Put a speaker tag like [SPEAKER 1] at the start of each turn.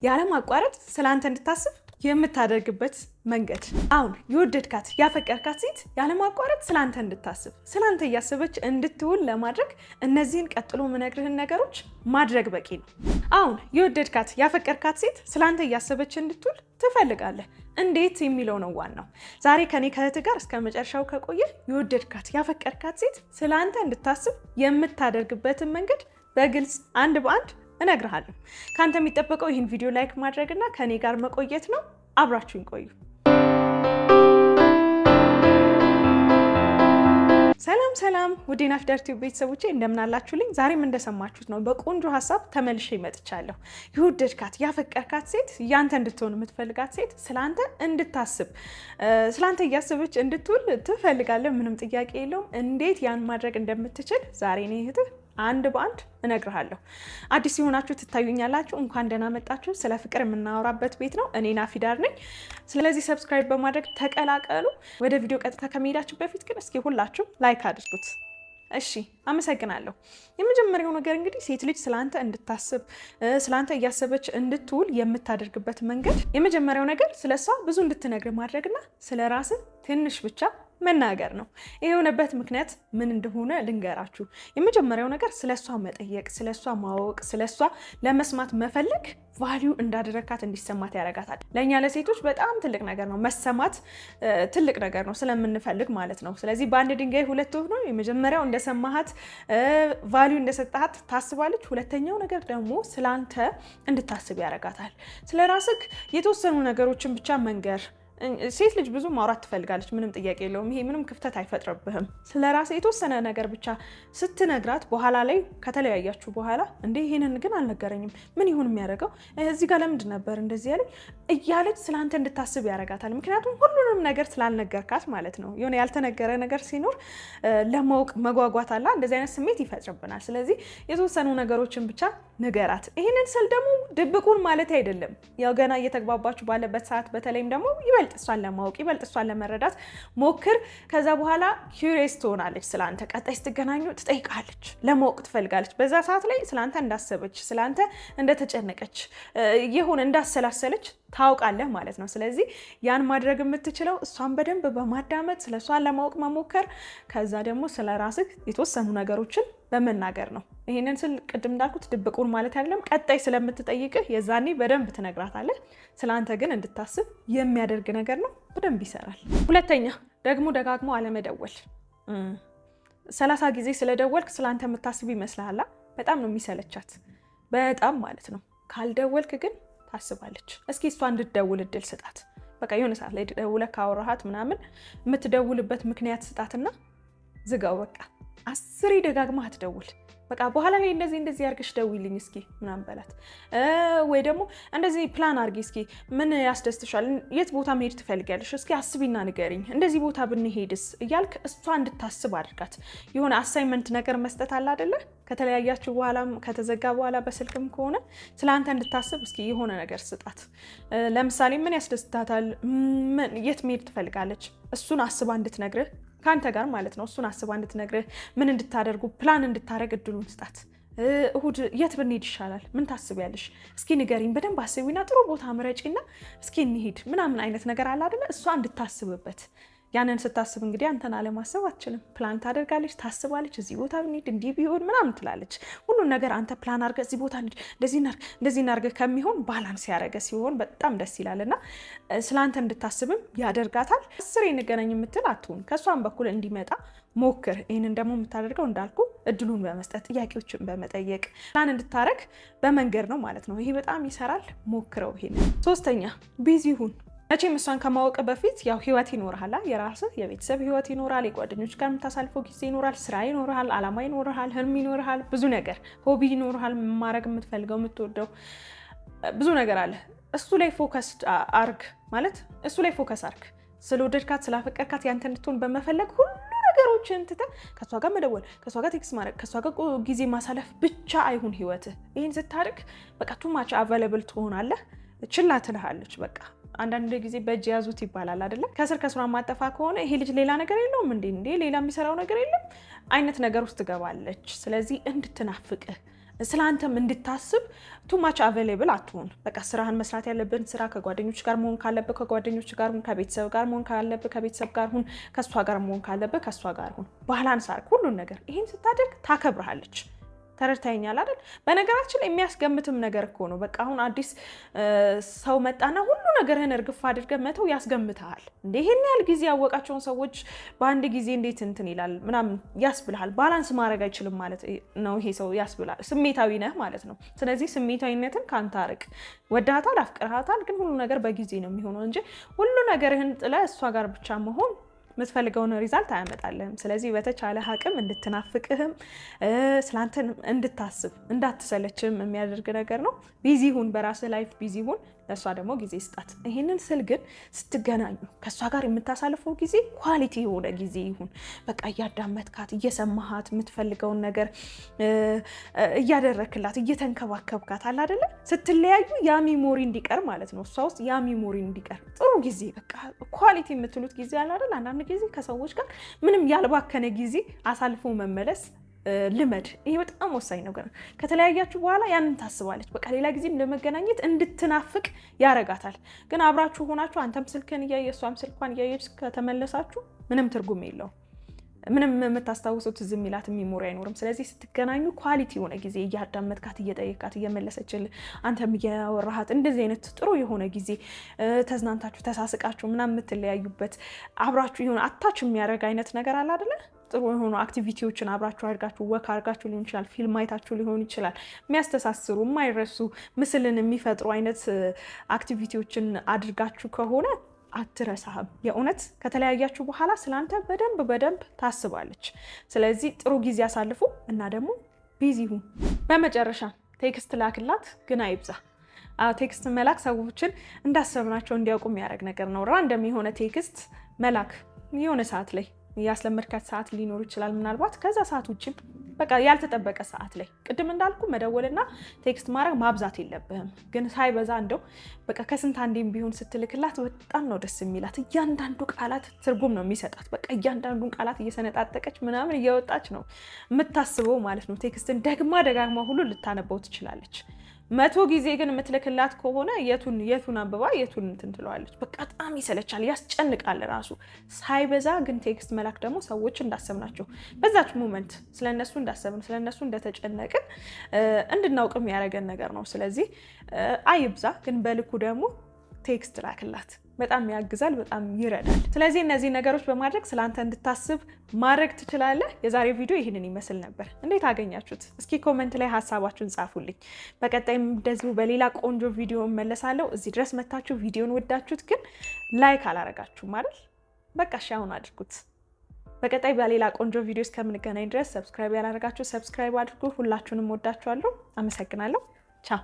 [SPEAKER 1] ያለማቋረጥ ስላንተ እንድታስብ የምታደርግበት መንገድ። አሁን የወደድካት ያፈቀርካት ሴት ያለማቋረጥ ስላንተ እንድታስብ ስላንተ እያሰበች እንድትውል ለማድረግ እነዚህን ቀጥሎ የምነግርህን ነገሮች ማድረግ በቂ ነው። አሁን የወደድካት ያፈቀርካት ሴት ስላንተ እያሰበች እንድትውል ትፈልጋለህ። እንዴት የሚለው ነው ዋናው። ዛሬ ከኔ ከእህትህ ጋር እስከ መጨረሻው ከቆየ የወደድካት ያፈቀርካት ሴት ስላንተ እንድታስብ የምታደርግበትን መንገድ በግልጽ አንድ በአንድ እነግርሃለሁ። ካንተ የሚጠበቀው ይህን ቪዲዮ ላይክ ማድረግና ከኔ ጋር መቆየት ነው። አብራችሁን ቆዩ። ሰላም ውድ የናፊዳር ቲዩብ ቤተሰቦቼ እንደምን አላችሁልኝ? ዛሬም እንደሰማችሁት ነው በቆንጆ ሀሳብ ተመልሼ መጥቻለሁ። የወደድካት ያፈቀርካት ሴት ያንተ እንድትሆን የምትፈልጋት ሴት ስላንተ እንድታስብ ስላንተ እያሰበች እንድትውል ትፈልጋለህ። ምንም ጥያቄ የለውም። እንዴት ያን ማድረግ እንደምትችል ዛሬ ነው እህትህ አንድ በአንድ እነግርሃለሁ። አዲስ የሆናችሁ ትታዩኛላችሁ፣ እንኳን ደህና መጣችሁ። ስለ ፍቅር የምናወራበት ቤት ነው። እኔ ናፊዳር ነኝ። ስለዚህ ሰብስክራይብ በማድረግ ተቀላቀሉ። ወደ ቪዲዮ ቀጥታ ከመሄዳችሁ በፊት ግን እስኪ ሁላችሁ ላይክ አድርጉት። እሺ፣ አመሰግናለሁ። የመጀመሪያው ነገር እንግዲህ ሴት ልጅ ስላንተ እንድታስብ ስላንተ እያሰበች እንድትውል የምታደርግበት መንገድ፣ የመጀመሪያው ነገር ስለሷ ብዙ እንድትነግር ማድረግና ስለ ራስህ ትንሽ ብቻ መናገር ነው። ይሄ የሆነበት ምክንያት ምን እንደሆነ ልንገራችሁ። የመጀመሪያው ነገር ስለሷ መጠየቅ፣ ስለሷ ማወቅ፣ ስለሷ ለመስማት መፈለግ ቫልዩ እንዳደረካት እንዲሰማት ያደርጋታል። ለእኛ ለሴቶች በጣም ትልቅ ነገር ነው። መሰማት ትልቅ ነገር ነው ስለምንፈልግ ማለት ነው። ስለዚህ በአንድ ድንጋይ ሁለት ወፍ ነው። የመጀመሪያው እንደሰማሃት ቫልዩ እንደሰጣሃት ታስባለች። ሁለተኛው ነገር ደግሞ ስላንተ እንድታስብ ያደርጋታል። ስለ ራስህ የተወሰኑ ነገሮችን ብቻ መንገር። ሴት ልጅ ብዙ ማውራት ትፈልጋለች፣ ምንም ጥያቄ የለውም። ይሄ ምንም ክፍተት አይፈጥርብህም። ስለ ራስህ የተወሰነ ነገር ብቻ ስትነግራት በኋላ ላይ ከተለያያችሁ በኋላ እንዴ ይሄንን ግን አልነገረኝም፣ ምን ይሁን የሚያደርገው እዚህ ጋር ለምንድን ነበር እንደዚህ ያለኝ እያለች ስለአንተ እንድታስብ ያደርጋታል። ምክንያቱም ሁሉንም ነገር ስላልነገርካት ማለት ነው። የሆነ ያልተነገረ ነገር ሲኖር ለማወቅ መጓጓት አለ፣ እንደዚህ አይነት ስሜት ይፈጥርብናል። ስለዚህ የተወሰኑ ነገሮችን ብቻ ንገራት። ይህንን ስል ደግሞ ድብቁን ማለት አይደለም። ያው ገና እየተግባባችሁ ባለበት ሰዓት በተለይም ደግሞ ይበልጥ እሷን ለማወቅ ይበልጥ እሷን ለመረዳት ሞክር። ከዛ በኋላ ኪዩሪየስ ትሆናለች። ስለአንተ ቀጣይ ስትገናኙ ትጠይቃለች፣ ለማወቅ ትፈልጋለች። በዛ ሰዓት ላይ ስለአንተ እንዳሰበች ስለአንተ እንደተጨነቀች የሆነ እንዳሰላሰለች ታውቃለህ ማለት ነው። ስለዚህ ያን ማድረግ የምትችለው እሷን በደንብ በማዳመጥ ስለ እሷን ለማወቅ መሞከር፣ ከዛ ደግሞ ስለ ራስህ የተወሰኑ ነገሮችን በመናገር ነው። ይሄንን ስል ቅድም እንዳልኩት ድብቁን ማለት አይደለም። ቀጣይ ስለምትጠይቅህ የዛኔ በደንብ ትነግራታለህ። ስለአንተ ግን እንድታስብ የሚያደርግ ነገር ነው። በደንብ ይሰራል። ሁለተኛ ደግሞ ደጋግሞ አለመደወል። 30 ጊዜ ስለደወልክ ስለአንተ የምታስብ ይመስልሃል? በጣም ነው የሚሰለቻት፣ በጣም ማለት ነው። ካልደወልክ ግን ታስባለች። እስኪ እሷ እንድትደውል እድል ስጣት። በቃ የሆነ ሰዓት ላይ ደውለህ ካወራሃት ምናምን የምትደውልበት ምክንያት ስጣትና ዝጋው። በቃ 10 ደጋግማ አትደውል። በቃ በኋላ ላይ እንደዚህ አድርገሽ ደውይልኝ እስኪ ምናምን በላት። ወይ ደግሞ እንደዚህ ፕላን አድርጊ እስኪ፣ ምን ያስደስትሻል? የት ቦታ መሄድ ትፈልጊያለሽ? እስኪ አስቢና ንገሪኝ፣ እንደዚህ ቦታ ብንሄድስ እያልክ እሷ እንድታስብ አድርጋት። የሆነ አሳይመንት ነገር መስጠት አለ አይደለ? ከተለያያችሁ በኋላም ከተዘጋ በኋላ በስልክም ከሆነ ስለአንተ እንድታስብ እስኪ የሆነ ነገር ስጣት። ለምሳሌ ምን ያስደስታታል? የት መሄድ ትፈልጋለች? እሱን አስባ እንድትነግርህ ከአንተ ጋር ማለት ነው። እሱን አስባ እንድትነግርህ ምን እንድታደርጉ ፕላን እንድታደርግ እድሉን ስጣት። እሁድ የት ብንሄድ ይሻላል? ምን ታስቢያለሽ? እስኪ ንገሪኝ፣ በደንብ አስቢና ጥሩ ቦታ ምረጪና እስኪ እንሂድ ምናምን አይነት ነገር አለ አይደለ? እሷ እንድታስብበት። ያንን ስታስብ እንግዲህ አንተን አለማሰብ አትችልም። ፕላን ታደርጋለች፣ ታስባለች። እዚህ ቦታ ብንሄድ እንዲህ ቢሆን ምናምን ትላለች። ሁሉን ነገር አንተ ፕላን አድርገህ እዚህ ቦታ እንሂድ እንደዚህ እናድርገህ ከሚሆን ባላንስ ያደረገ ሲሆን በጣም ደስ ይላል። እና ስለአንተ እንድታስብም ያደርጋታል። 10 እንገናኝ የምትል አትሁን። ከእሷን በኩል እንዲመጣ ሞክር። ይህንን ደግሞ የምታደርገው እንዳልኩ እድሉን በመስጠት ጥያቄዎችን በመጠየቅ ፕላን እንድታረግ በመንገድ ነው ማለት ነው። ይሄ በጣም ይሰራል። ሞክረው። ይሄንን። ሶስተኛ ቢዚ ሁን። መቼም እሷን ከማወቅ በፊት ያው ህይወት ይኖርሃል። የራስህ የቤተሰብ ህይወት ይኖራል። የጓደኞች ጋር የምታሳልፈው ጊዜ ይኖራል። ስራ ይኖርሃል። አላማ ይኖርሃል። ህልም ይኖርሃል። ብዙ ነገር ሆቢ ይኖርሃል። ማድረግ የምትፈልገው የምትወደው ብዙ ነገር አለ። እሱ ላይ ፎከስ አርግ ማለት እሱ ላይ ፎከስ አርግ። ስለወደድካት ስላፈቀርካት ያንተ እንድትሆን በመፈለግ ሁሉ ነገሮችን ትተህ ከሷ ጋር መደወል፣ ከሷ ጋር ቴክስት ማድረግ፣ ከሷ ጋር ጊዜ ማሳለፍ ብቻ አይሁን ህይወትህ። ይህን ስታደርግ በቃ ቱማች አቬለብል ትሆናለህ። ችላ ትልሃለች በቃ። አንዳንድ ጊዜ በእጅ ያዙት ይባላል አይደለ? ከስራ ማጠፋ ከሆነ ይሄ ልጅ ሌላ ነገር የለውም እንዴ ሌላ የሚሰራው ነገር የለም አይነት ነገር ውስጥ ትገባለች። ስለዚህ እንድትናፍቅህ ስላንተም እንድታስብ ቱ ማች አቬሌብል አትሁን። በቃ ስራህን መስራት ያለብን ስራ፣ ከጓደኞች ጋር መሆን ካለብህ ከጓደኞች ጋር ሁን፣ ከቤተሰብ ጋር መሆን ካለብህ ከቤተሰብ ጋር ሁን፣ ከሷ ጋር መሆን ካለብህ ከሷ ጋር ሁን። ባላንስ አድርግ ሁሉን ነገር። ይሄን ስታደርግ ታከብርሃለች። ተረድተኛል አይደል? በነገራችን ላይ የሚያስገምትም ነገር እኮ ነው። በቃ አሁን አዲስ ሰው መጣና ሁሉ ነገርህን እርግፍ አድርገህ መተው ያስገምትሃል። እንዴ ይሄን ያህል ጊዜ ያወቃቸውን ሰዎች በአንድ ጊዜ እንዴት እንትን ይላል ምናምን ያስብልሃል። ባላንስ ማድረግ አይችልም ማለት ነው ይሄ ሰው ያስብልሃል። ስሜታዊ ነህ ማለት ነው። ስለዚህ ስሜታዊነትን ካንተ አርቅ። ወዳታል፣ አፍቅርሃታል፣ ግን ሁሉ ነገር በጊዜ ነው የሚሆነው እንጂ ሁሉ ነገርህን ጥለህ እሷ ጋር ብቻ መሆን የምትፈልገውን ሪዛልት አያመጣልህም። ስለዚህ በተቻለ አቅም እንድትናፍቅህም ስላንተ እንድታስብ እንዳትሰለችም የሚያደርግ ነገር ነው። ቢዚ ሁን፣ በራስህ ላይፍ ቢዚ ሁን፣ ለእሷ ደግሞ ጊዜ ስጣት። ይህንን ስል ግን ስትገናኙ ከእሷ ጋር የምታሳልፈው ጊዜ ኳሊቲ የሆነ ጊዜ ይሁን። በቃ እያዳመጥካት እየሰማሃት የምትፈልገውን ነገር እያደረክላት እየተንከባከብካት አለ አይደለ? ስትለያዩ ያ ሚሞሪ እንዲቀር ማለት ነው። እሷ ውስጥ ያ ሚሞሪ እንዲቀር ጥሩ ጊዜ በቃ ኳሊቲ የምትሉት ጊዜ አለ አይደል? አንዳንድ ጊዜ ከሰዎች ጋር ምንም ያልባከነ ጊዜ አሳልፎ መመለስ ልመድ። ይሄ በጣም ወሳኝ ነገር ነው። ከተለያያችሁ በኋላ ያንን ታስባለች። በቃ ሌላ ጊዜም ለመገናኘት እንድትናፍቅ ያረጋታል። ግን አብራችሁ ሆናችሁ አንተም ስልክን እያየ እሷም ስልኳን እያየች ከተመለሳችሁ ምንም ትርጉም የለውም። ምንም የምታስታውሱት ዝም ይላት ሚሞሪ አይኖርም። ስለዚህ ስትገናኙ ኳሊቲ የሆነ ጊዜ እያዳመጥካት እየጠየቃት እየመለሰችልህ አንተም እያወራሃት እንደዚህ አይነት ጥሩ የሆነ ጊዜ ተዝናንታችሁ ተሳስቃችሁ ምናምን የምትለያዩበት አብራችሁ የሆነ አታች የሚያደርግ አይነት ነገር አለ አይደለ? ጥሩ የሆኑ አክቲቪቲዎችን አብራችሁ አድርጋችሁ ወክ አድርጋችሁ ሊሆን ይችላል፣ ፊልም አይታችሁ ሊሆን ይችላል። የሚያስተሳስሩ የማይረሱ ምስልን የሚፈጥሩ አይነት አክቲቪቲዎችን አድርጋችሁ ከሆነ አትረሳህም። የእውነት ከተለያያችሁ በኋላ ስላንተ በደንብ ታስባለች። ስለዚህ ጥሩ ጊዜ አሳልፉ እና ደግሞ ቢዚ ሁን። በመጨረሻ ቴክስት ላክላት፣ ግን አይብዛ። ቴክስት መላክ ሰዎችን እንዳሰብናቸው እንዲያውቁ የሚያደርግ ነገር ነው። ራንደም የሆነ ቴክስት መላክ የሆነ ሰዓት ላይ ያስለመድካት ሰዓት ሊኖር ይችላል ምናልባት። ከዛ ሰዓት ውጭም በቃ ያልተጠበቀ ሰዓት ላይ ቅድም እንዳልኩ መደወልና ቴክስት ማድረግ ማብዛት የለብህም፣ ግን ሳይበዛ እንደው በቃ ከስንት አንዴም ቢሆን ስትልክላት በጣም ነው ደስ የሚላት። እያንዳንዱ ቃላት ትርጉም ነው የሚሰጣት። በቃ እያንዳንዱን ቃላት እየሰነጣጠቀች ምናምን እየወጣች ነው የምታስበው ማለት ነው። ቴክስትን ደጋግማ ሁሉ ልታነበው ትችላለች። 100 ጊዜ ግን የምትልክላት ከሆነ የቱን አንብባ የቱን እንትን ትለዋለች። በቃ በጣም ይሰለቻል፣ ያስጨንቃል ራሱ። ሳይበዛ ግን ቴክስት መላክ ደግሞ ሰዎች እንዳሰብናቸው በዛች ሞመንት ስለነሱ እንዳሰብን ስለነሱ እንደተጨነቅን እንድናውቅም ያደረገን ነገር ነው። ስለዚህ አይብዛ፣ ግን በልኩ ደግሞ ቴክስት ላክላት። በጣም ያግዛል፣ በጣም ይረዳል። ስለዚህ እነዚህ ነገሮች በማድረግ ስለአንተ እንድታስብ ማድረግ ትችላለህ። የዛሬ ቪዲዮ ይህንን ይመስል ነበር። እንዴት አገኛችሁት? እስኪ ኮመንት ላይ ሀሳባችሁን ጻፉልኝ። በቀጣይም እንደዚሁ በሌላ ቆንጆ ቪዲዮ እመለሳለሁ። እዚህ ድረስ መታችሁ ቪዲዮን ወዳችሁት ግን ላይክ አላረጋችሁም አይደል? በቃ እሺ አሁን አድርጉት። በቀጣይ በሌላ ቆንጆ ቪዲዮ እስከምንገናኝ ድረስ ሰብስክራይብ ያላረጋችሁ ሰብስክራይብ አድርጉ። ሁላችሁንም ወዳችኋለሁ። አመሰግናለሁ። ቻው